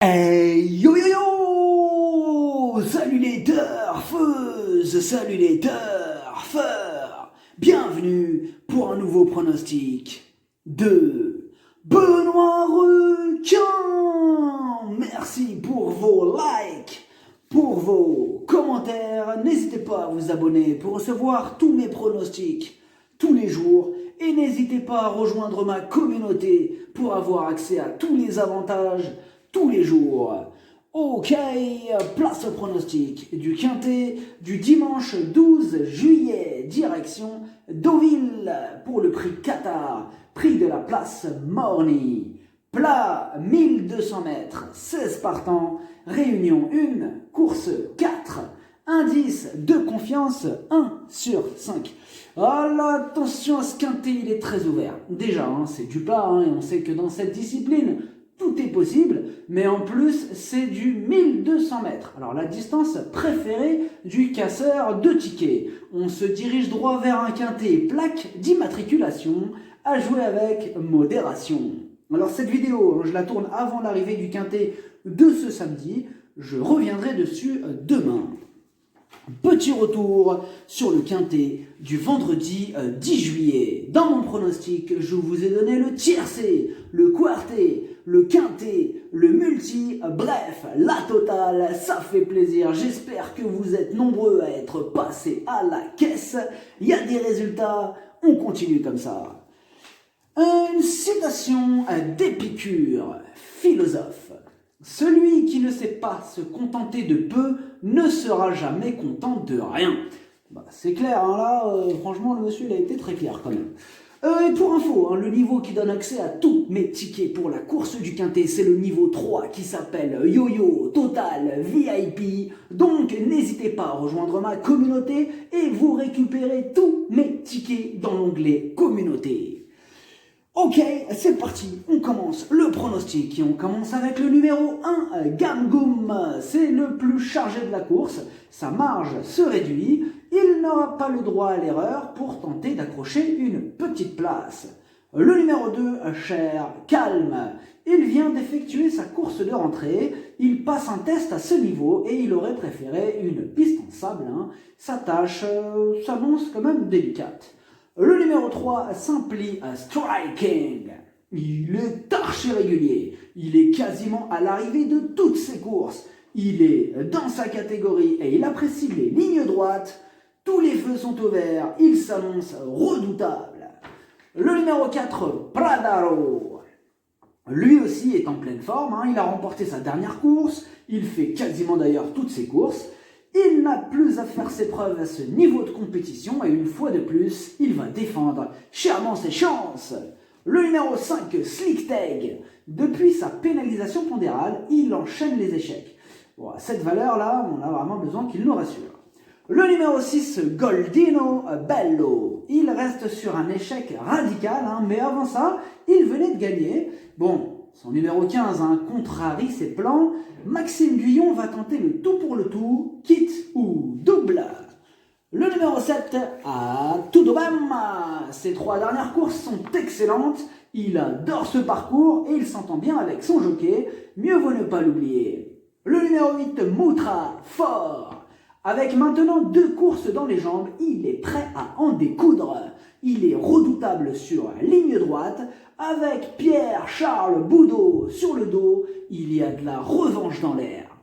Hey yo yo yo! Salut les turfeuses, salut les turfeurs! Bienvenue pour un nouveau pronostic de Benoît Requin! Merci pour vos likes, pour vos commentaires. N'hésitez pas à vous abonner pour recevoir tous mes pronostics tous les jours. Et n'hésitez pas à rejoindre ma communauté pour avoir accès à tous les avantages tous les jours. Ok, place au pronostic du quintet du dimanche 12 juillet, direction Deauville pour le prix Qatar, prix de la place Morny. Plat 1200 mètres, 16 partants, réunion 1, course 4, indice de confiance 1 sur 5. Ah, attention à ce quintet, il est très ouvert. Déjà, c'est du plat, et on sait que dans cette discipline, tout est possible, mais en plus, c'est du 1200 mètres. Alors, la distance préférée du casseur de tickets. On se dirige droit vers un quintet, plaque d'immatriculation, à jouer avec modération. Alors, cette vidéo, je la tourne avant l'arrivée du quintet de ce samedi. Je reviendrai dessus demain. Petit retour sur le quintet du vendredi 10 juillet. Dans mon pronostic, je vous ai donné le tiercé, le quartet, le quintet, le multi, bref, la totale. Ça fait plaisir. J'espère que vous êtes nombreux à être passés à la caisse. Il y a des résultats. On continue comme ça. Une citation d'Épicure, philosophe. Celui qui ne sait pas se contenter de peu ne sera jamais content de rien. C'est clair, franchement, le monsieur il a été très clair quand même. Et pour info, le niveau qui donne accès à tous mes tickets pour la course du quintet, c'est le niveau 3 qui s'appelle Yo-Yo Total VIP. Donc n'hésitez pas à rejoindre ma communauté et vous récupérez tous mes tickets dans l'onglet communauté. Ok, c'est parti, on commence le pronostic et on commence avec le numéro 1, Gamgoum. C'est le plus chargé de la course, sa marge se réduit, il n'aura pas le droit à l'erreur pour tenter d'accrocher une petite place. Le numéro 2, Cher Calme, il vient d'effectuer sa course de rentrée, il passe un test à ce niveau et il aurait préféré une piste en sable. Sa tâche s'annonce quand même délicate. Le numéro 3, Simply Striking. Il est archi régulier. Il est quasiment à l'arrivée de toutes ses courses. Il est dans sa catégorie et il apprécie les lignes droites. Tous les feux sont au vert. Il s'annonce redoutable. Le numéro 4, Pradaro. Lui aussi est en pleine forme. Il a remporté sa dernière course. Il fait quasiment d'ailleurs toutes ses courses. Il n'a plus à faire ses preuves à ce niveau de compétition et une fois de plus, il va défendre chèrement ses chances. Le numéro 5, Slick Tag. Depuis sa pénalisation pondérale, il enchaîne les échecs. Cette valeur-là, on a vraiment besoin qu'il nous rassure. Le numéro 6, Goldino Bello. Il reste sur un échec radical, mais avant ça, il venait de gagner. Son numéro 15 contrarie ses plans. Maxime Guyon va tenter le tout pour le tout, quitte ou double. Le numéro 7, à tout de même. Ses 3 dernières courses sont excellentes. Il adore ce parcours et il s'entend bien avec son jockey. Mieux vaut ne pas l'oublier. Le numéro 8, Moutra Fort. Avec maintenant 2 courses dans les jambes, il est prêt à en découdre. Il est redoutable sur ligne droite. Avec Pierre-Charles Boudot sur le dos, il y a de la revanche dans l'air.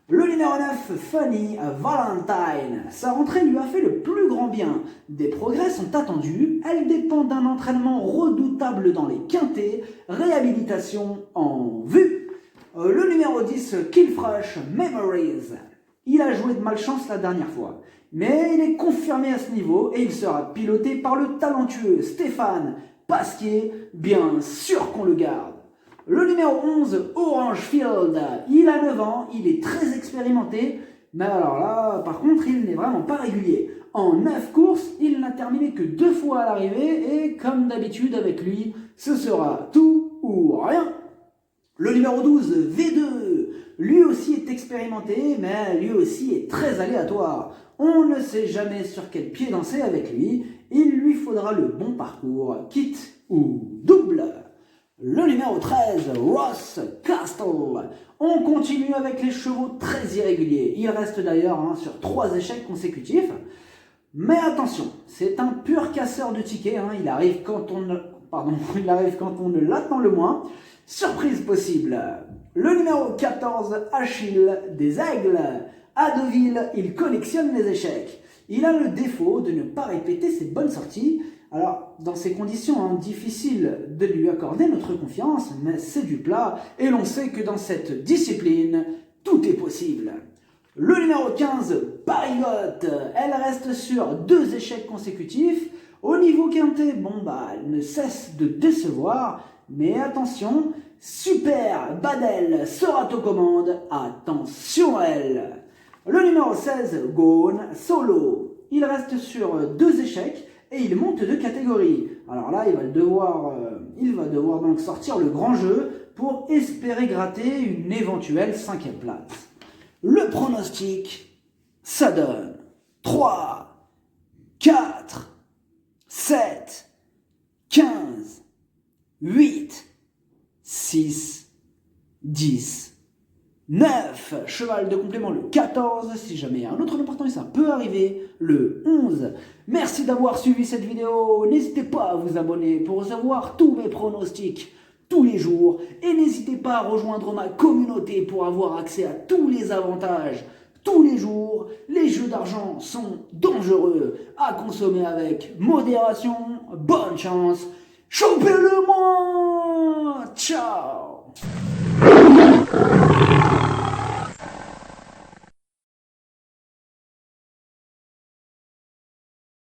Le numéro 9, Fanny Valentine. Sa rentrée lui a fait le plus grand bien. Des progrès sont attendus. Elle dépend d'un entraînement redoutable dans les quintets. Réhabilitation en vue. Le numéro 10, Killfresh Memories. Il a joué de malchance la dernière fois. Mais il est confirmé à ce niveau et il sera piloté par le talentueux Stéphane Pasquier, bien sûr qu'on le garde. Le numéro 11, Orange Field, il a 9 ans, il est très expérimenté, mais alors là, par contre, il n'est vraiment pas régulier. En 9 courses, il n'a terminé que 2 fois à l'arrivée, et comme d'habitude avec lui, ce sera tout ou rien. Le numéro 12, V2, lui aussi est expérimenté, mais lui aussi est très aléatoire. On ne sait jamais sur quel pied danser avec lui. Il lui faudra le bon parcours, quitte ou double. Le numéro 13, Ross Castle. On continue avec les chevaux très irréguliers. Il reste d'ailleurs sur 3 échecs consécutifs. Mais attention, c'est un pur casseur de tickets. Il arrive quand on ne l'attend le moins. Surprise possible. Le numéro 14, Achille des Aigles. À Deauville, il collectionne les échecs. Il a le défaut de ne pas répéter ses bonnes sorties. Alors, dans ces conditions, difficile de lui accorder notre confiance, mais c'est du plat, et l'on sait que dans cette discipline, tout est possible. Le numéro 15, Parigotte, elle reste sur 2 échecs consécutifs. Au niveau quintet, elle ne cesse de décevoir, mais attention, Super Badel sera aux commandes, attention à elle. Le numéro 16, Gone Solo, il reste sur 2 échecs, et il monte de catégorie. Alors là, il va devoir donc sortir le grand jeu pour espérer gratter une éventuelle 5e place. Le pronostic, ça donne 3, 4, 7, 15, 8, 6, 10, 9, cheval de complément le 14, si jamais un autre important ça peut arriver, le 11. Merci d'avoir suivi cette vidéo, n'hésitez pas à vous abonner pour recevoir tous mes pronostics tous les jours et n'hésitez pas à rejoindre ma communauté pour avoir accès à tous les avantages tous les jours. Les jeux d'argent sont dangereux à consommer avec modération, bonne chance, chopez-le moi, ciao.